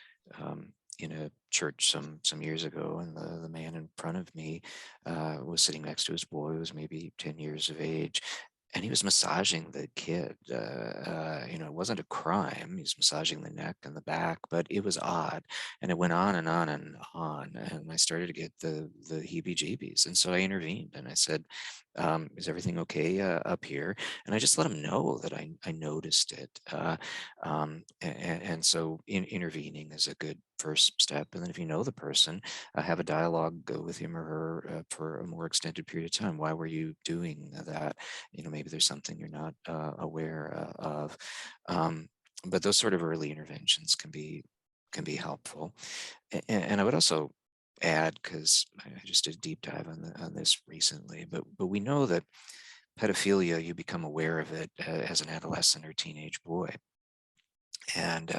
in a church some years ago, and the man in front of me was sitting next to his boy, who was maybe 10 years of age, and he was massaging the kid. It wasn't a crime. He was massaging the neck and the back, but it was odd. And it went on and on and on. And I started to get the heebie-jeebies. And so I intervened and I said, is everything okay up here? And I just let him know that I noticed it. And so intervening is a good first step. And then if you know the person, have a dialogue with him or her for a more extended period of time. Why were you doing that? Maybe there's something you're not aware of. But those sort of early interventions can be helpful. And I would also add, because I just did a deep dive on this recently, but we know that pedophilia, you become aware of it as an adolescent or teenage boy. And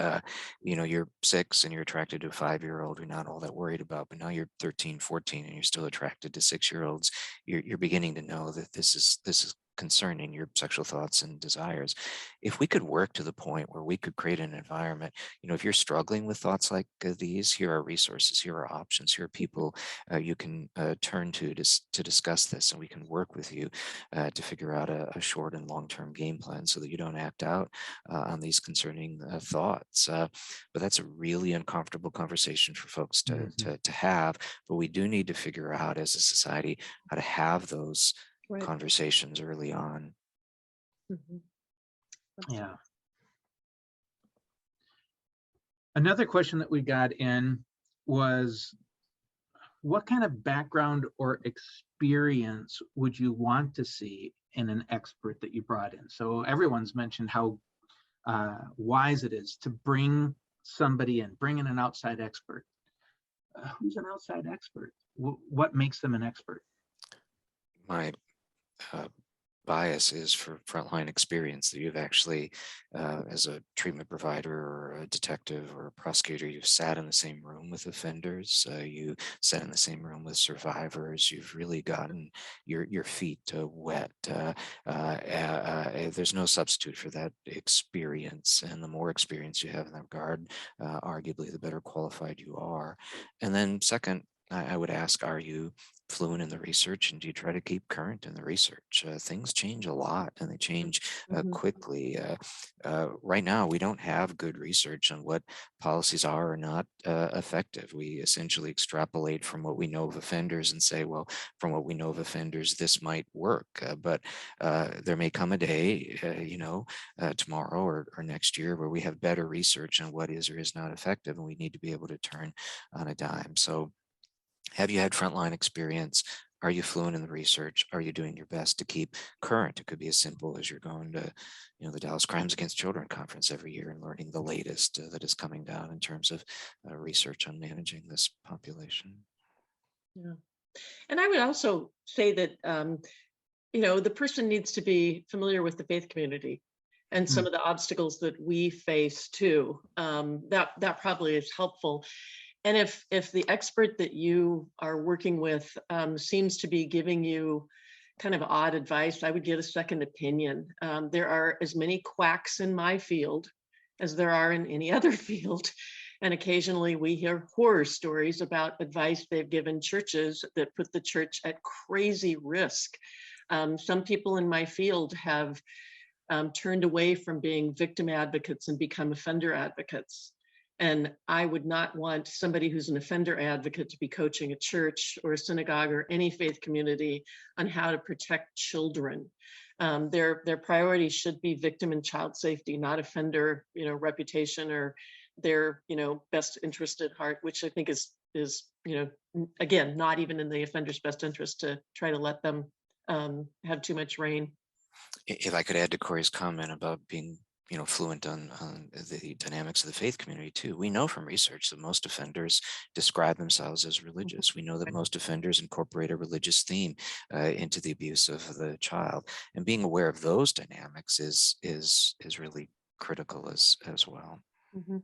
you're 6 and you're attracted to a 5-year-old you're not all that worried about, but now you're 13, 14 and you're still attracted to 6-year-olds. You're beginning to know that this is concerning your sexual thoughts and desires. If we could work to the point where we could create an environment, if you're struggling with thoughts like these, here are resources, here are options, here are people you can turn to discuss this, and we can work with you to figure out a short and long-term game plan so that you don't act out on these concerning thoughts. But that's a really uncomfortable conversation for folks to have. But we do need to figure out as a society how to have those conversations early on. Yeah. Another question that we got in was, what kind of background or experience would you want to see in an expert that you brought in? So everyone's mentioned how wise it is to bring somebody in, bring in an outside expert. Who's an outside expert? What makes them an expert? My bias is for frontline experience, that you've actually, as a treatment provider or a detective or a prosecutor, you've sat in the same room with offenders, you sat in the same room with survivors, you've really gotten your feet wet. There's no substitute for that experience, and the more experience you have in that regard, arguably the better qualified you are. And then second, I would ask, are you fluent in the research, and do you try to keep current in the research? Things change a lot, and they change quickly. Right now, we don't have good research on what policies are or not effective. We essentially extrapolate from what we know of offenders and say, well, from what we know of offenders, this might work. But there may come a day, tomorrow or next year, where we have better research on what is or is not effective, and we need to be able to turn on a dime. So have you had frontline experience? Are you fluent in the research? Are you doing your best to keep current? It could be as simple as you're going to, the Dallas Crimes Against Children conference every year and learning the latest that is coming down in terms of research on managing this population. Yeah. And I would also say that, the person needs to be familiar with the faith community and some of the obstacles that we face too. That probably is helpful. And if the expert that you are working with seems to be giving you kind of odd advice, I would get a second opinion. There are as many quacks in my field as there are in any other field. And occasionally we hear horror stories about advice they've given churches that put the church at crazy risk. Some people in my field have turned away from being victim advocates and become offender advocates. And I would not want somebody who's an offender advocate to be coaching a church or a synagogue or any faith community on how to protect children. Their priorities should be victim and child safety, not offender, reputation or their, best interest at heart, which I think is, again, not even in the offender's best interest to try to let them have too much reign. If I could add to Cory's comment about being fluent on the dynamics of the faith community too. We know from research that most offenders describe themselves as religious. We know that most offenders incorporate a religious theme into the abuse of the child, and being aware of those dynamics is really critical as well. Mm-hmm.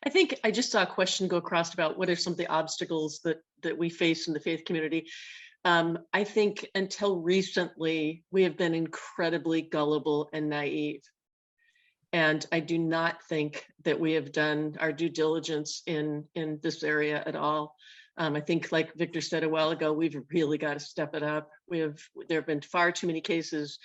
I think I just saw a question go across about what are some of the obstacles that we face in the faith community. I think until recently, we have been incredibly gullible and naive. And I do not think that we have done our due diligence in this area at all. I think, like Victor said a while ago, we've really got to step it up. There have been far too many cases,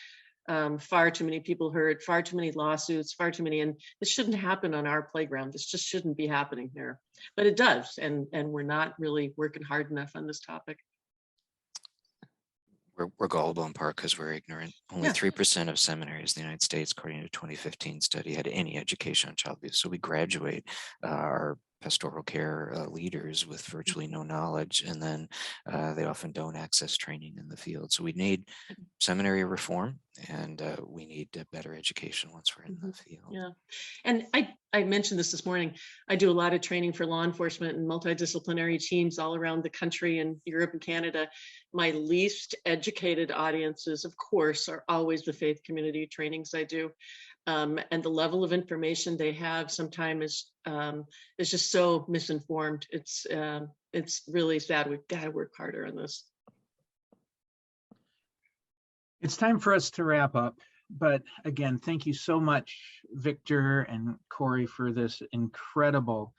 far too many people hurt, far too many lawsuits, and this shouldn't happen on our playground. This just shouldn't be happening here, but it does, and we're not really working hard enough on this topic. We're gullible in part because we're ignorant. Only 3% of seminaries in the United States, according to a 2015 study, had any education on child abuse. So we graduate our pastoral care leaders with virtually no knowledge, and then they often don't access training in the field. So we need seminary reform, and we need better education once we're in the field. Yeah, and I mentioned this morning. I do a lot of training for law enforcement and multidisciplinary teams all around the country and Europe and Canada. My least educated audiences, of course, are always the faith community trainings I do. And the level of information they have sometimes is just so misinformed. It's really sad. We've got to work harder on this. It's time for us to wrap up. But again, thank you so much, Victor and Cory, for this incredible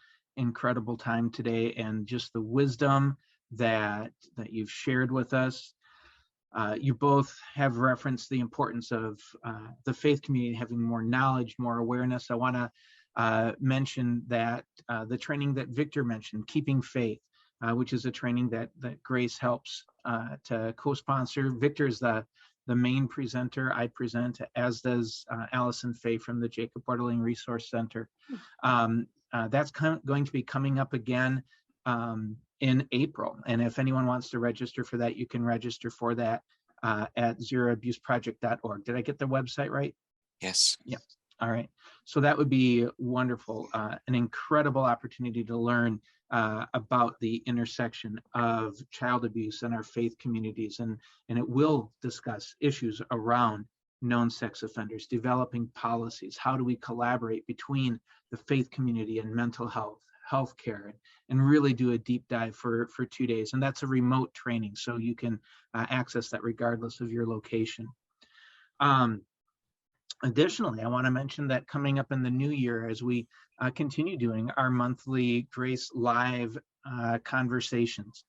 time today, and just the wisdom that you've shared with us. You both have referenced the importance of the faith community having more knowledge, more awareness. I want to mention that the training that Victor mentioned, Keeping Faith, which is a training that Grace helps to co-sponsor. Victor is the main presenter. I present, as does Allison Fay from the Jacob Bartling Resource Center. That's going to be coming up again in April. And if anyone wants to register for that, you can register for that at zeroabuseproject.org. Did I get the website right? Yes. Yep. All right. So that would be wonderful. An incredible opportunity to learn about the intersection of child abuse in our faith communities. And it will discuss issues around known sex offenders, developing policies. How do we collaborate between the faith community and mental healthcare, and really do a deep dive for 2 days. And that's a remote training, so you can access that regardless of your location. Additionally, I want to mention that coming up in the new year, as we continue doing our monthly Grace Live conversations,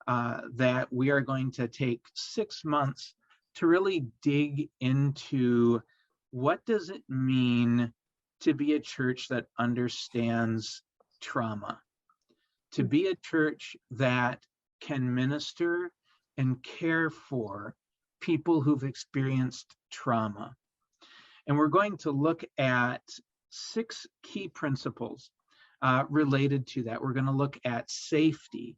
that we are going to take 6 months to really dig into what does it mean to be a church that understands trauma, to be a church that can minister and care for people who've experienced trauma. And we're going to look at 6 key principles related to that. We're going to look at safety,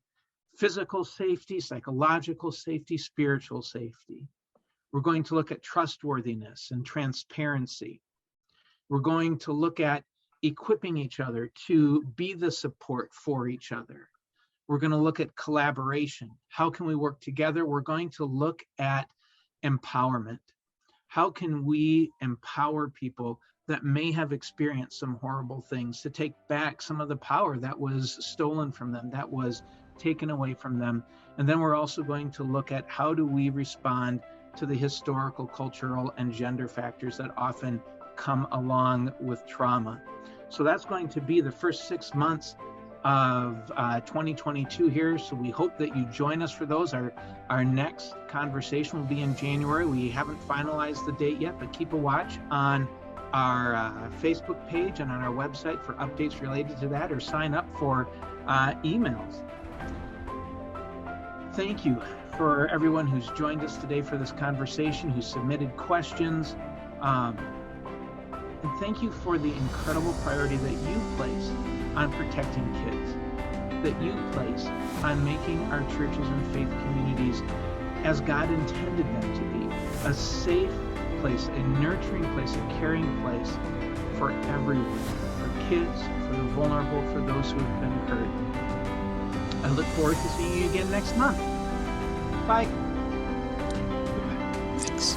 physical safety, psychological safety, spiritual safety. We're going to look at trustworthiness and transparency. We're going to look at equipping each other to be the support for each other. We're going to look at collaboration. How can we work together? We're going to look at empowerment. How can we empower people that may have experienced some horrible things to take back some of the power that was stolen from them, that was taken away from them? And then we're also going to look at how do we respond to the historical, cultural, and gender factors that often come along with trauma. So that's going to be the first 6 months of 2022 here. So we hope that you join us for those. Our next conversation will be in January. We haven't finalized the date yet, but keep a watch on our Facebook page and on our website for updates related to that, or sign up for emails. Thank you for everyone who's joined us today for this conversation, who submitted questions. And thank you for the incredible priority that you place on protecting kids, that you place on making our churches and faith communities as God intended them to be, a safe place, a nurturing place, a caring place for everyone, for kids, for the vulnerable, for those who have been hurt. I look forward to seeing you again next month. Bye. Thanks.